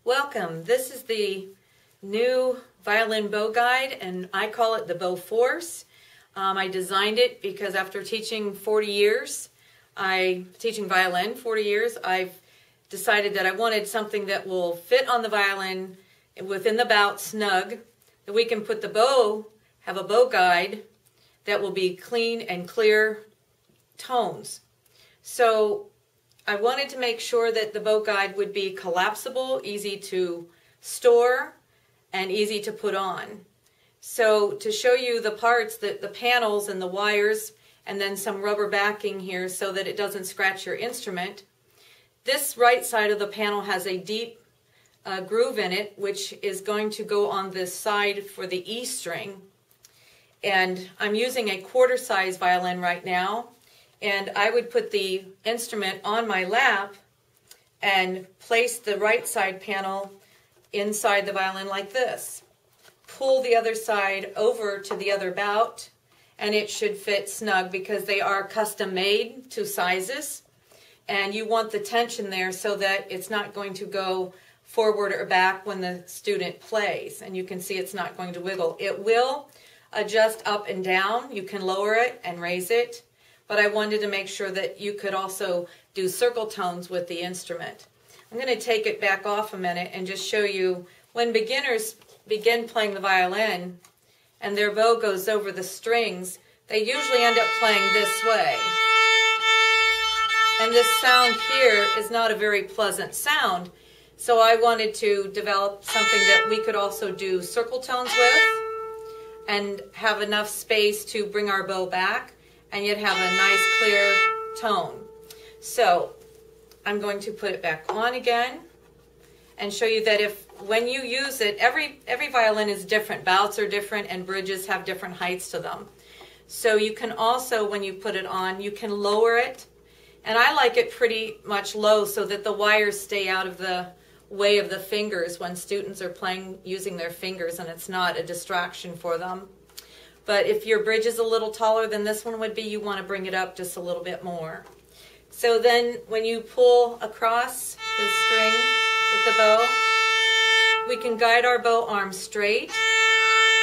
Welcome. This is the new violin bow guide, and I call it the BowForce. I designed it because after teaching violin 40 years, I've decided that I wanted something that will fit on the violin within the bout snug, that we can put the bow, have a bow guide that will be clean and clear tones. So I wanted to make sure that the bow guide would be collapsible, easy to store, and easy to put on. So to show you the parts, the panels and the wires, and then some rubber backing here so that it doesn't scratch your instrument. This right side of the panel has a deep groove in it, which is going to go on this side for the E string. And I'm using a quarter size violin right now. And I would put the instrument on my lap and place the right side panel inside the violin like this. Pull the other side over to the other bout, and it should fit snug because they are custom made to sizes. And you want the tension there so that it's not going to go forward or back when the student plays. And you can see it's not going to wiggle. It will adjust up and down. You can lower it and raise it. But I wanted to make sure that you could also do circle tones with the instrument. I'm going to take it back off a minute and just show you when beginners begin playing the violin and their bow goes over the strings, they usually end up playing this way. And this sound here is not a very pleasant sound. So I wanted to develop something that we could also do circle tones with and have enough space to bring our bow back and yet have a nice clear tone. So I'm going to put it back on again and show you that when you use it, every violin is different. Bouts are different and bridges have different heights to them. So you can also, when you put it on, you can lower it. And I like it pretty much low so that the wires stay out of the way of the fingers when students are playing using their fingers and it's not a distraction for them. But if your bridge is a little taller than this one would be, you want to bring it up just a little bit more. So then when you pull across the string with the bow, we can guide our bow arm straight.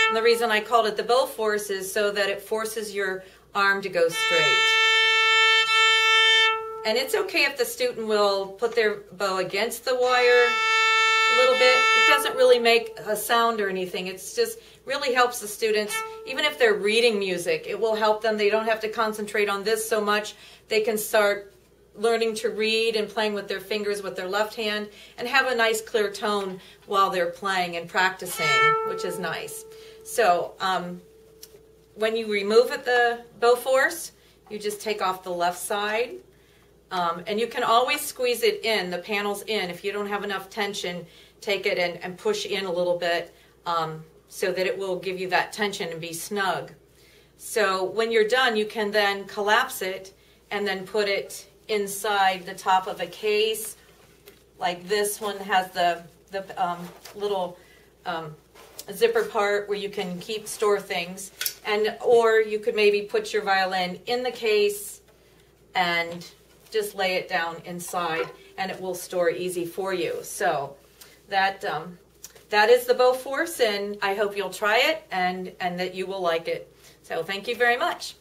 And the reason I called it the BowForce is so that it forces your arm to go straight. And it's okay if the student will put their bow against the wire a little bit. It doesn't really make a sound or anything. It's just really helps the students, even if they're reading music, it will help them. They don't have to concentrate on this so much. They can start learning to read and playing with their fingers with their left hand and have a nice clear tone while they're playing and practicing, which is nice. So when you remove it, the BowForce, you just take off the left side. And you can always squeeze it in, the panels in. If you don't have enough tension, take it and push in a little bit so that it will give you that tension and be snug. So when you're done, you can then collapse it and then put it inside the top of a case. Like this one has the little zipper part where you can store things. Or you could maybe put your violin in the case and just lay it down inside and it will store easy for you. So that is the BowForce, and I hope you'll try it and that you will like it. So thank you very much.